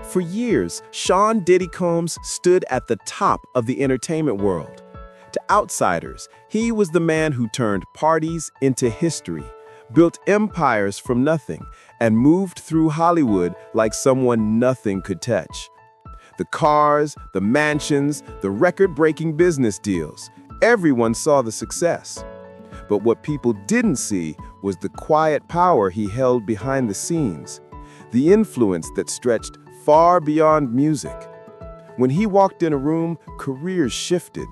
For years, Sean Diddy Combs stood at the top of the entertainment world. To outsiders, he was the man who turned parties into history, built empires from nothing, and moved through Hollywood like someone nothing could touch. The cars, the mansions, the record-breaking business deals, everyone saw the success. But what people didn't see was the quiet power he held behind the scenes, the influence that stretched far beyond music. When he walked in a room, careers shifted,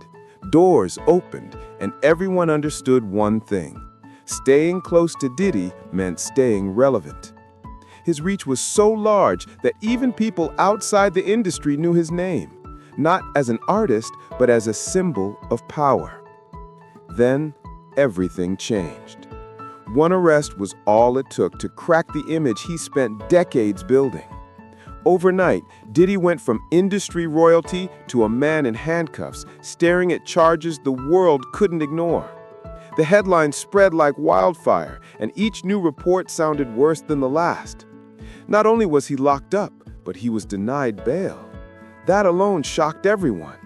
doors opened, and everyone understood one thing. Staying close to Diddy meant staying relevant. His reach was so large that even people outside the industry knew his name, not as an artist, but as a symbol of power. Then, everything changed. One arrest was all it took to crack the image he spent decades building. Overnight, Diddy went from industry royalty to a man in handcuffs, staring at charges the world couldn't ignore. The headlines spread like wildfire, and each new report sounded worse than the last. Not only was he locked up, but he was denied bail. That alone shocked everyone.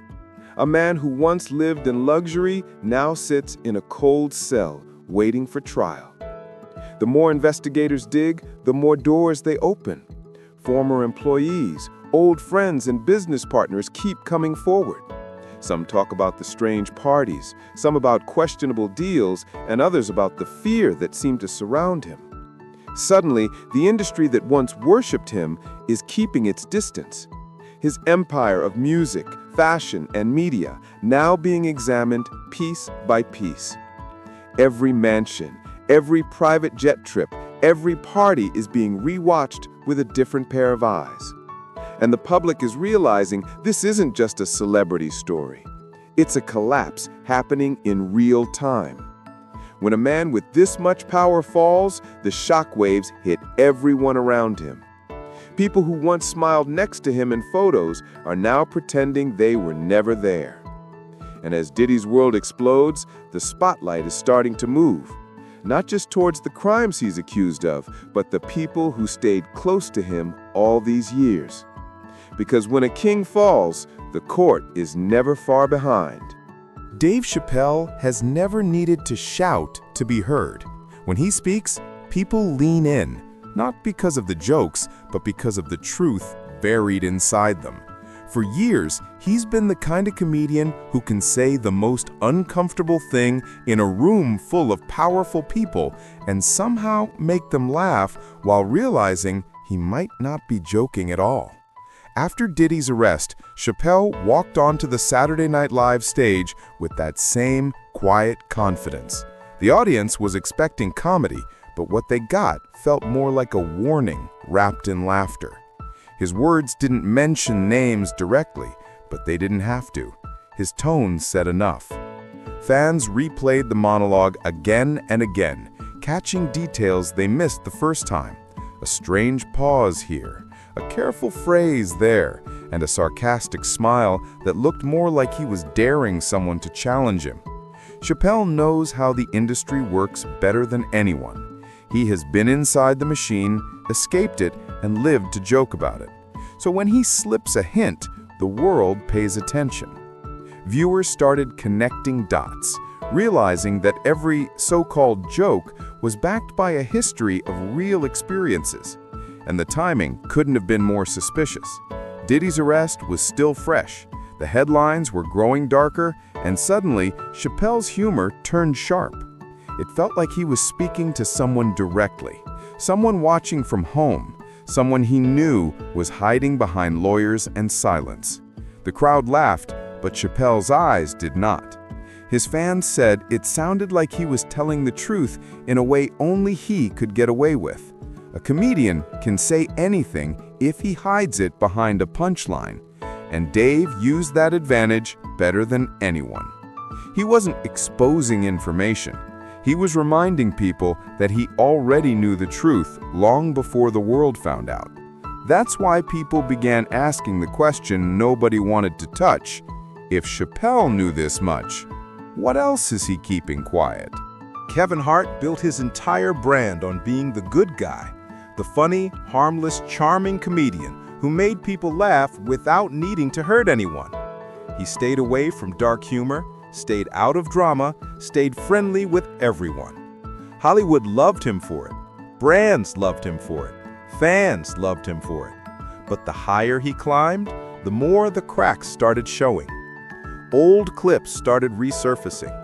A man who once lived in luxury now sits in a cold cell, waiting for trial. The more investigators dig, the more doors they open. Former employees, old friends, and business partners keep coming forward. Some talk about the strange parties, some about questionable deals, and others about the fear that seemed to surround him. Suddenly, the industry that once worshipped him is keeping its distance. His empire of music, fashion, and media now being examined piece by piece. Every mansion, every private jet trip, every party is being rewatched with a different pair of eyes. And the public is realizing this isn't just a celebrity story. It's a collapse happening in real time. When a man with this much power falls, the shockwaves hit everyone around him. People who once smiled next to him in photos are now pretending they were never there. And as Diddy's world explodes, the spotlight is starting to move. Not just towards the crimes he's accused of, but the people who stayed close to him all these years. Because when a king falls, the court is never far behind. Dave Chappelle has never needed to shout to be heard. When he speaks, people lean in, not because of the jokes, but because of the truth buried inside them. For years, he's been the kind of comedian who can say the most uncomfortable thing in a room full of powerful people and somehow make them laugh while realizing he might not be joking at all. After Diddy's arrest, Chappelle walked onto the Saturday Night Live stage with that same quiet confidence. The audience was expecting comedy, but what they got felt more like a warning wrapped in laughter. His words didn't mention names directly, but they didn't have to. His tone said enough. Fans replayed the monologue again and again, catching details they missed the first time. A strange pause here, a careful phrase there, and a sarcastic smile that looked more like he was daring someone to challenge him. Chappelle knows how the industry works better than anyone. He has been inside the machine, escaped it, and lived to joke about it. So when he slips a hint, the world pays attention. Viewers started connecting dots, realizing that every so-called joke was backed by a history of real experiences. And the timing couldn't have been more suspicious. Diddy's arrest was still fresh, the headlines were growing darker, and suddenly, Chappelle's humor turned sharp. It felt like he was speaking to someone directly, someone watching from home, someone he knew was hiding behind lawyers and silence. The crowd laughed, but Chappelle's eyes did not. His fans said it sounded like he was telling the truth in a way only he could get away with. A comedian can say anything if he hides it behind a punchline, and Dave used that advantage better than anyone. He wasn't exposing information. He was reminding people that he already knew the truth long before the world found out. That's why people began asking the question nobody wanted to touch. If Chappelle knew this much, what else is he keeping quiet? Kevin Hart built his entire brand on being the good guy, the funny, harmless, charming comedian who made people laugh without needing to hurt anyone. He stayed away from dark humor, stayed out of drama, stayed friendly with everyone. Hollywood loved him for it. Brands loved him for it. Fans loved him for it. But the higher he climbed, the more the cracks started showing. Old clips started resurfacing.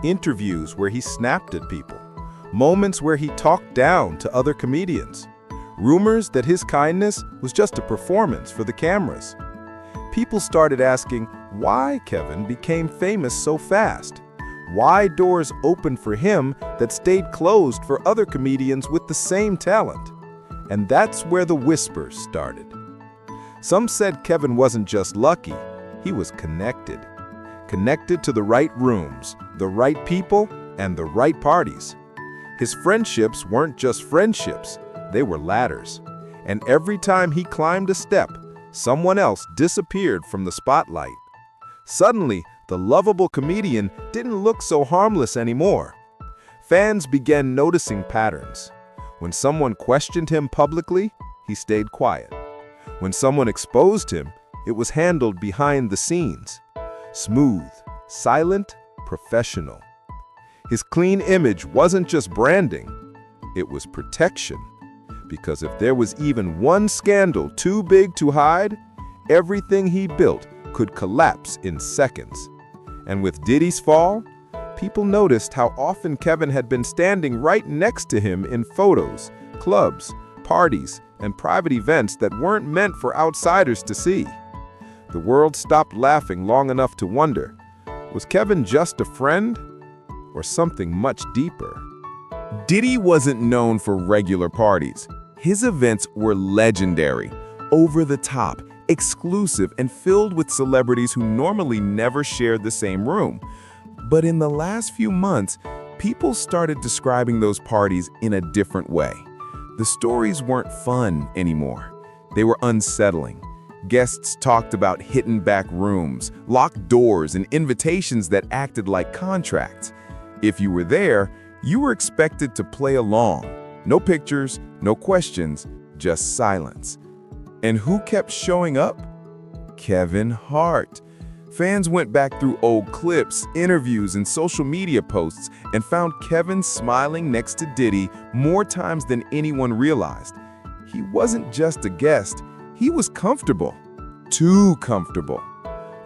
Interviews where he snapped at people. Moments where he talked down to other comedians. Rumors that his kindness was just a performance for the cameras. People started asking why Kevin became famous so fast. Why doors opened for him that stayed closed for other comedians with the same talent. And that's where the whispers started. Some said Kevin wasn't just lucky, he was connected. Connected to the right rooms, the right people, and the right parties. His friendships weren't just friendships, they were ladders. And every time he climbed a step, someone else disappeared from the spotlight. Suddenly, the lovable comedian didn't look so harmless anymore. Fans began noticing patterns. When someone questioned him publicly, he stayed quiet. When someone exposed him, it was handled behind the scenes. Smooth, silent, professional. His clean image wasn't just branding, it was protection. Because if there was even one scandal too big to hide, everything he built could collapse in seconds. And with Diddy's fall, people noticed how often Kevin had been standing right next to him in photos, clubs, parties, and private events that weren't meant for outsiders to see. The world stopped laughing long enough to wonder, was Kevin just a friend or something much deeper? Diddy wasn't known for regular parties. His events were legendary, over the top, exclusive, and filled with celebrities who normally never shared the same room. But in the last few months, people started describing those parties in a different way. The stories weren't fun anymore. They were unsettling. Guests talked about hidden back rooms, locked doors, and invitations that acted like contracts. If you were there, you were expected to play along. No pictures, no questions, just silence. And who kept showing up? Kevin Hart. Fans went back through old clips, interviews, and social media posts and found Kevin smiling next to Diddy more times than anyone realized. He wasn't just a guest, he was comfortable. Too comfortable.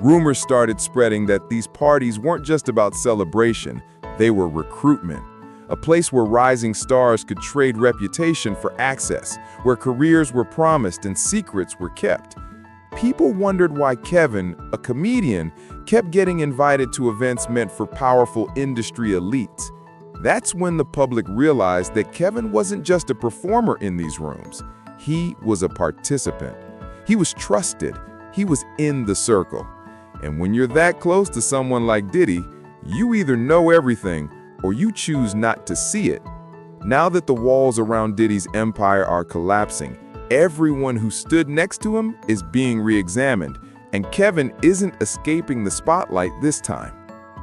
Rumors started spreading that these parties weren't just about celebration, they were recruitment. A place where rising stars could trade reputation for access, where careers were promised and secrets were kept. People wondered why Kevin, a comedian, kept getting invited to events meant for powerful industry elites. That's when the public realized that Kevin wasn't just a performer in these rooms. He was a participant. He was trusted. He was in the circle. And when you're that close to someone like Diddy, you either know everything or you choose not to see it. Now that the walls around Diddy's empire are collapsing, everyone who stood next to him is being re-examined, and Kevin isn't escaping the spotlight this time.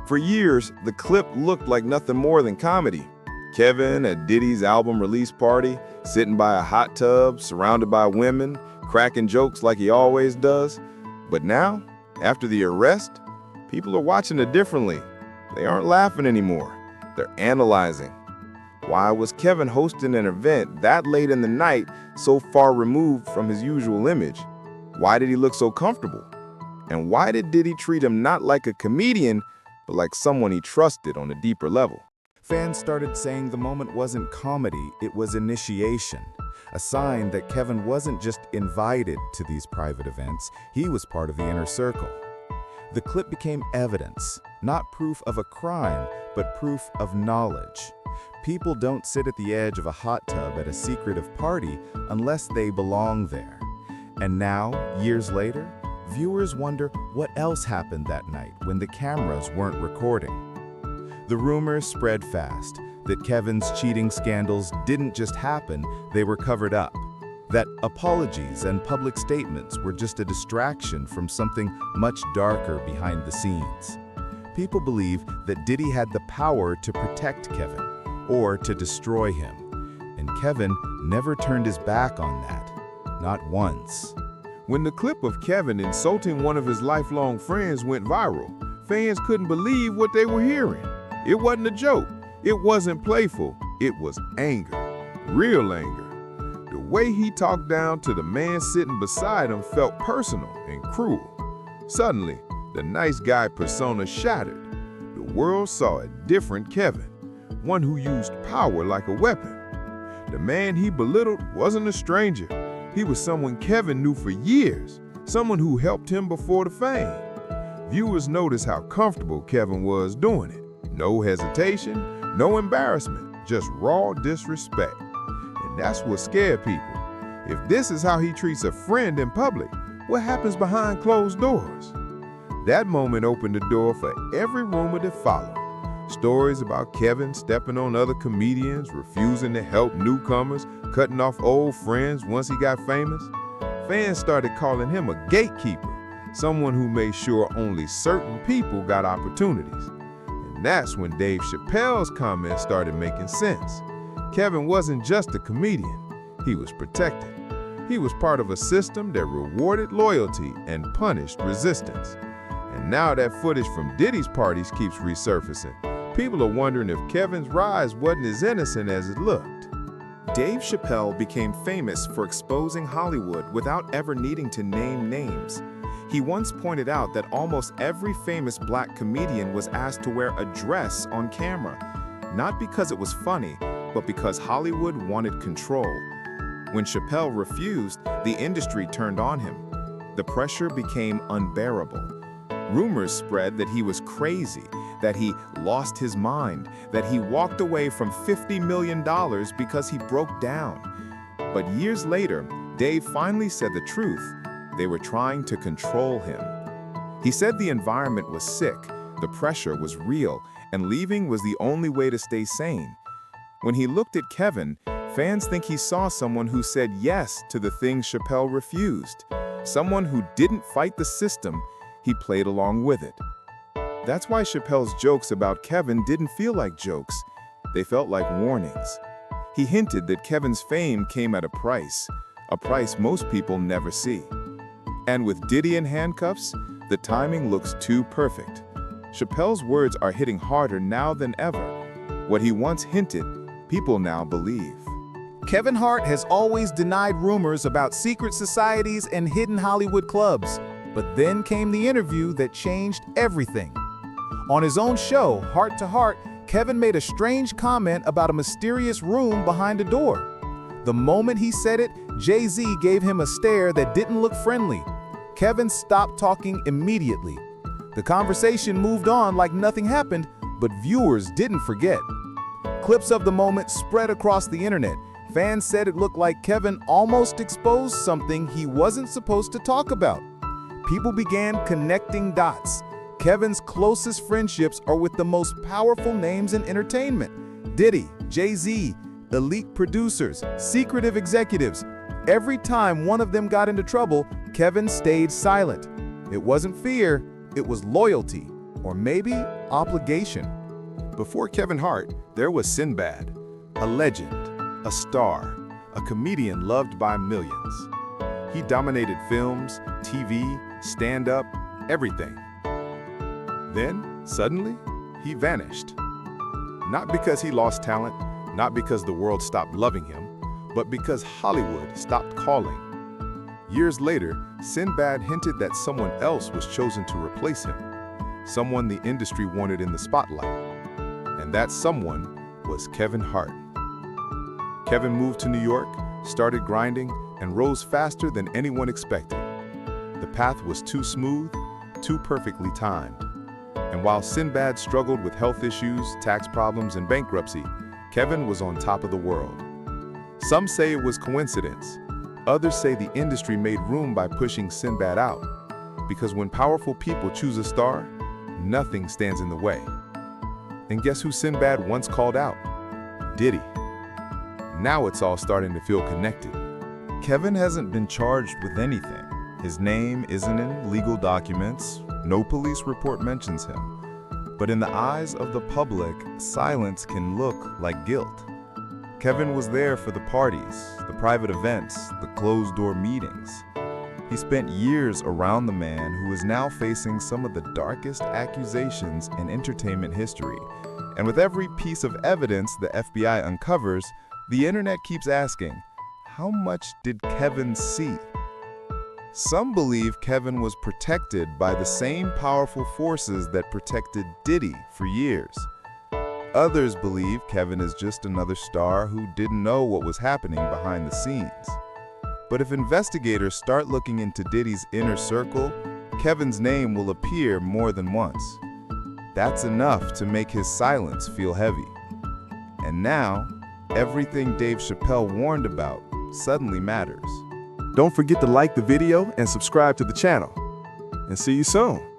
For years, the clip looked like nothing more than comedy. Kevin at Diddy's album release party, sitting by a hot tub, surrounded by women, cracking jokes like he always does. But now, after the arrest, people are watching it differently. They aren't laughing anymore. They're analyzing. Why was Kevin hosting an event that late in the night so far removed from his usual image? Why did he look so comfortable? And why did Diddy treat him not like a comedian, but like someone he trusted on a deeper level? Fans started saying the moment wasn't comedy, it was initiation. A sign that Kevin wasn't just invited to these private events, he was part of the inner circle. The clip became evidence, not proof of a crime, but proof of knowledge. People don't sit at the edge of a hot tub at a secretive party unless they belong there. And now, years later, viewers wonder what else happened that night when the cameras weren't recording. The rumors spread fast that Kevin's cheating scandals didn't just happen, they were covered up. That apologies and public statements were just a distraction from something much darker behind the scenes. People believe that Diddy had the power to protect Kevin or to destroy him, and Kevin never turned his back on that, not once. When the clip of Kevin insulting one of his lifelong friends went viral, fans couldn't believe what they were hearing. It wasn't a joke. It wasn't playful. It was anger. Real anger. The way he talked down to the man sitting beside him felt personal and cruel. Suddenly, the nice guy persona shattered. The world saw a different Kevin, one who used power like a weapon. The man he belittled wasn't a stranger. He was someone Kevin knew for years, someone who helped him before the fame. Viewers noticed how comfortable Kevin was doing it. No hesitation, no embarrassment, just raw disrespect. And that's what scared people. If this is how he treats a friend in public, what happens behind closed doors? That moment opened the door for every rumor that followed. Stories about Kevin stepping on other comedians, refusing to help newcomers, cutting off old friends once he got famous. Fans started calling him a gatekeeper, someone who made sure only certain people got opportunities. And that's when Dave Chappelle's comments started making sense. Kevin wasn't just a comedian, he was protected. He was part of a system that rewarded loyalty and punished resistance. And now that footage from Diddy's parties keeps resurfacing. People are wondering if Kevin's rise wasn't as innocent as it looked. Dave Chappelle became famous for exposing Hollywood without ever needing to name names. He once pointed out that almost every famous black comedian was asked to wear a dress on camera, not because it was funny, but because Hollywood wanted control. When Chappelle refused, the industry turned on him. The pressure became unbearable. Rumors spread that he was crazy, that he lost his mind, that he walked away from $50 million because he broke down. But years later, Dave finally said the truth. They were trying to control him. He said the environment was sick, the pressure was real, and leaving was the only way to stay sane. When he looked at Kevin, fans think he saw someone who said yes to the things Chappelle refused, someone who didn't fight the system, he played along with it. That's why Chappelle's jokes about Kevin didn't feel like jokes. They felt like warnings. He hinted that Kevin's fame came at a price most people never see. And with Diddy in handcuffs, the timing looks too perfect. Chappelle's words are hitting harder now than ever. What he once hinted, people now believe. Kevin Hart has always denied rumors about secret societies and hidden Hollywood clubs. But then came the interview that changed everything. On his own show, Heart to Heart, Kevin made a strange comment about a mysterious room behind a door. The moment he said it, Jay-Z gave him a stare that didn't look friendly. Kevin stopped talking immediately. The conversation moved on like nothing happened, but viewers didn't forget. Clips of the moment spread across the internet. Fans said it looked like Kevin almost exposed something he wasn't supposed to talk about. People began connecting dots. Kevin's closest friendships are with the most powerful names in entertainment. Diddy, Jay-Z, elite producers, secretive executives. Every time one of them got into trouble, Kevin stayed silent. It wasn't fear, it was loyalty, or maybe obligation. Before Kevin Hart, there was Sinbad, a legend, a star, a comedian loved by millions. He dominated films, TV, stand-up, everything. Then, suddenly, he vanished. Not because he lost talent, not because the world stopped loving him, but because Hollywood stopped calling. Years later, Sinbad hinted that someone else was chosen to replace him, someone the industry wanted in the spotlight. And that someone was Kevin Hart. Kevin moved to New York, started grinding, and rose faster than anyone expected. The path was too smooth, too perfectly timed. And while Sinbad struggled with health issues, tax problems, and bankruptcy, Kevin was on top of the world. Some say it was coincidence. Others say the industry made room by pushing Sinbad out. Because when powerful people choose a star, nothing stands in the way. And guess who Sinbad once called out? Diddy. Now it's all starting to feel connected. Kevin hasn't been charged with anything. His name isn't in legal documents. No police report mentions him. But in the eyes of the public, silence can look like guilt. Kevin was there for the parties, the private events, the closed-door meetings. He spent years around the man who is now facing some of the darkest accusations in entertainment history. And with every piece of evidence the FBI uncovers, the internet keeps asking, how much did Kevin see? Some believe Kevin was protected by the same powerful forces that protected Diddy for years. Others believe Kevin is just another star who didn't know what was happening behind the scenes. But if investigators start looking into Diddy's inner circle, Kevin's name will appear more than once. That's enough to make his silence feel heavy. And now, everything Dave Chappelle warned about suddenly matters. Don't forget to like the video and subscribe to the channel. And see you soon.